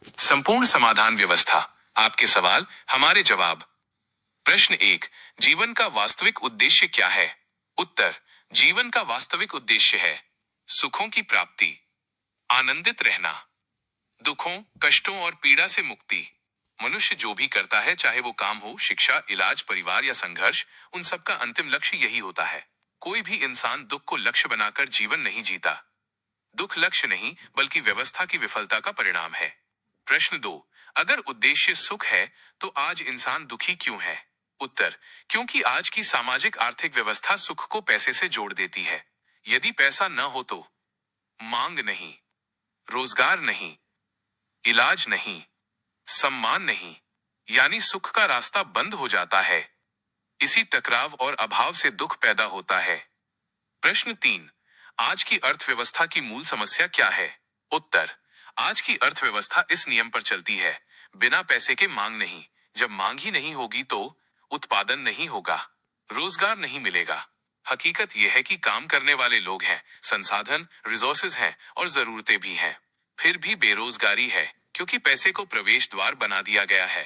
संपूर्ण समाधान व्यवस्था, आपके सवाल हमारे जवाब। प्रश्न 1, जीवन का वास्तविक उद्देश्य क्या है? उत्तर, जीवन का वास्तविक उद्देश्य है सुखों की प्राप्ति, आनंदित रहना, दुखों, कष्टों और पीड़ा से मुक्ति। मनुष्य जो भी करता है, चाहे वो काम हो, शिक्षा, इलाज, परिवार या संघर्ष, उन सबका अंतिम लक्ष्य यही होता है। कोई भी इंसान दुख को लक्ष्य बनाकर जीवन नहीं जीता। दुख लक्ष्य नहीं, बल्कि व्यवस्था की विफलता का परिणाम है। प्रश्न 2, अगर उद्देश्य सुख है, तो आज इंसान दुखी क्यों है? उत्तर, क्योंकि आज की सामाजिक आर्थिक व्यवस्था सुख को पैसे से जोड़ देती है। यदि पैसा न हो तो मांग नहीं, रोजगार नहीं, इलाज नहीं, सम्मान नहीं, यानी सुख का रास्ता बंद हो जाता है। इसी टकराव और अभाव से दुख पैदा होता है। प्रश्न 3, आज की अर्थव्यवस्था की मूल समस्या क्या है? उत्तर, आज की अर्थव्यवस्था इस नियम पर चलती है, बिना पैसे के मांग नहीं। जब मांग ही नहीं होगी तो उत्पादन नहीं होगा, रोजगार नहीं मिलेगा। हकीकत यह है कि काम करने वाले लोग हैं, संसाधन, रिसोर्सेज हैं और जरूरतें भी हैं। फिर भी बेरोजगारी है, क्योंकि पैसे को प्रवेश द्वार बना दिया गया है।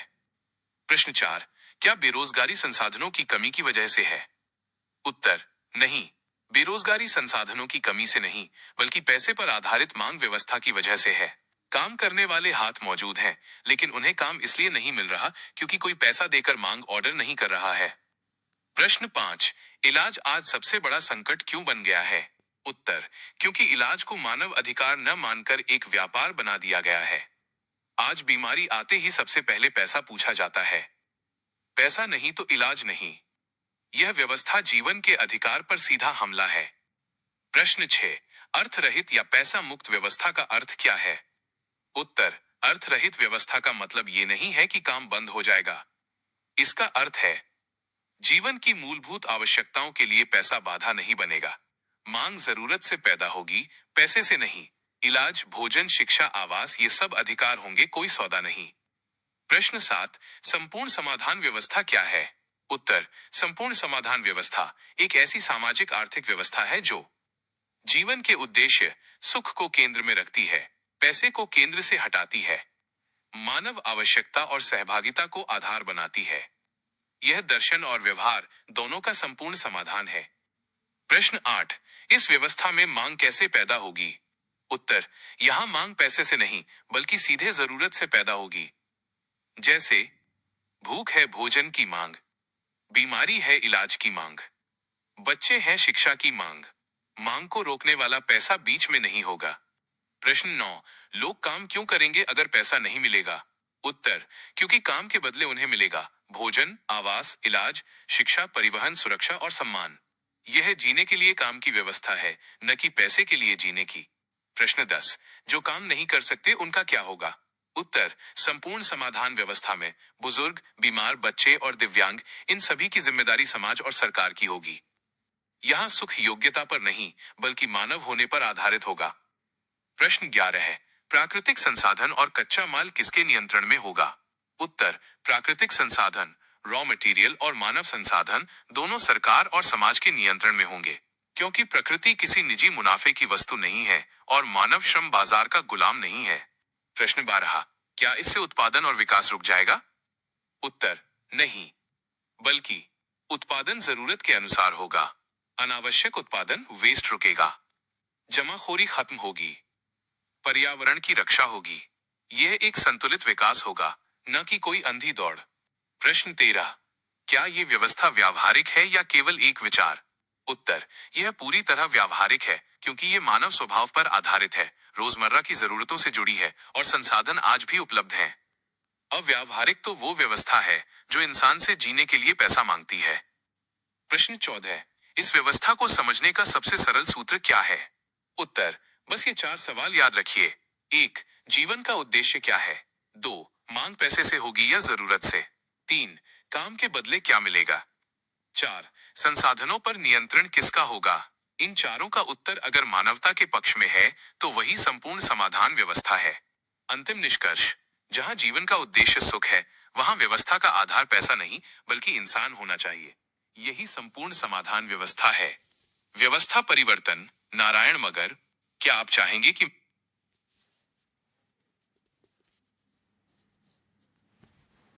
प्रश्न 4, क्या बेरोजगारी संसाधनों की कमी की वजह से है? उत्तर, नहीं, बेरोजगारी संसाधनों की कमी से नहीं, बल्कि पैसे पर आधारित मांग व्यवस्था की वजह से है। काम करने वाले हाथ मौजूद हैं, लेकिन उन्हें काम इसलिए नहीं मिल रहा क्योंकि कोई पैसा देकर मांग ऑर्डर नहीं कर रहा है। प्रश्न 5, इलाज आज सबसे बड़ा संकट क्यों बन गया है? उत्तर, क्योंकि इलाज को मानव अधिकार न मानकर एक व्यापार बना दिया गया है। आज बीमारी आते ही सबसे पहले पैसा पूछा जाता है। पैसा नहीं तो इलाज नहीं। यह व्यवस्था जीवन के अधिकार पर सीधा हमला है। प्रश्न 6, अर्थ रहित या पैसा मुक्त व्यवस्था का अर्थ क्या है? उत्तर, अर्थ रहित व्यवस्था का मतलब ये नहीं है कि काम बंद हो जाएगा। इसका अर्थ है जीवन की मूलभूत आवश्यकताओं के लिए पैसा बाधा नहीं बनेगा। मांग जरूरत से पैदा होगी, पैसे से नहीं। इलाज, भोजन, शिक्षा, आवास, ये सब अधिकार होंगे, कोई सौदा नहीं। प्रश्न 7, संपूर्ण समाधान व्यवस्था क्या है? उत्तर, संपूर्ण समाधान व्यवस्था एक ऐसी सामाजिक आर्थिक व्यवस्था है जो जीवन के उद्देश्य, सुख को केंद्र में रखती है, पैसे को केंद्र से हटाती है, मानव आवश्यकता और सहभागिता को आधार बनाती है। यह दर्शन और व्यवहार दोनों का संपूर्ण समाधान है। प्रश्न 8, इस व्यवस्था में मांग कैसे पैदा होगी? उत्तर, यहां मांग पैसे से नहीं, बल्कि सीधे जरूरत से पैदा होगी। जैसे भूख है भोजन की मांग, बीमारी है इलाज की मांग, बच्चे हैं शिक्षा की मांग। मांग को रोकने वाला पैसा बीच में नहीं होगा। प्रश्न 9, लोग काम क्यों करेंगे अगर पैसा नहीं मिलेगा? उत्तर, क्योंकि काम के बदले उन्हें मिलेगा भोजन, आवास, इलाज, शिक्षा, परिवहन, सुरक्षा और सम्मान। यह जीने के लिए काम की व्यवस्था है, न कि पैसे के लिए जीने की। प्रश्न 10, जो काम नहीं कर सकते उनका क्या होगा? उत्तर, संपूर्ण समाधान व्यवस्था में बुजुर्ग, बीमार, बच्चे और दिव्यांग, इन सभी की जिम्मेदारी समाज और सरकार की होगी। यहाँ सुख योग्यता पर नहीं, बल्कि मानव होने पर आधारित होगा। प्रश्न 11 है, प्राकृतिक संसाधन और कच्चा माल किसके नियंत्रण में होगा? उत्तर, प्राकृतिक संसाधन, रॉ मटेरियल और मानव संसाधन दोनों सरकार और समाज के नियंत्रण में होंगे, क्योंकि प्रकृति किसी निजी मुनाफे की वस्तु नहीं है और मानव श्रम बाजार का गुलाम नहीं है। प्रश्न 12, क्या इससे उत्पादन और विकास रुक जाएगा? उत्तर, नहीं, बल्कि उत्पादन जरूरत के अनुसार होगा। अनावश्यक उत्पादन, वेस्ट, रुकेगा, जमाखोरी खत्म होगी, पर्यावरण की रक्षा होगी। यह एक संतुलित विकास होगा, न कि कोई अंधी दौड़। प्रश्न 13, क्या यह व्यवस्था व्यावहारिक है या केवल एक विचार? उत्तर, यह पूरी तरह व्यावहारिक है, क्योंकि यह मानव स्वभाव पर आधारित है, रोजमर्रा की जरूरतों से जुड़ी है और संसाधन आज भी उपलब्ध हैं। अव्यावहारिक तो वो व्यवस्था है जो इंसान से जीने के लिए पैसा मांगती है। प्रश्न 14, इस व्यवस्था को समझने का सबसे सरल सूत्र क्या है? उत्तर, बस ये 4 सवाल याद रखिए। 1, जीवन का उद्देश्य क्या है? 2, मांग पैसे से होगी या जरूरत से? 3, काम के बदले क्या मिलेगा? 4, संसाधनों पर नियंत्रण किसका होगा? इन चारों का उत्तर अगर मानवता के पक्ष में है, तो वही संपूर्ण समाधान व्यवस्था है। अंतिम निष्कर्ष, जहां जीवन का उद्देश्य सुख है, वहां व्यवस्था का आधार पैसा नहीं, बल्कि इंसान होना चाहिए। यही संपूर्ण समाधान व्यवस्था है। व्यवस्था परिवर्तन, नारायण मगर। क्या आप चाहेंगे कि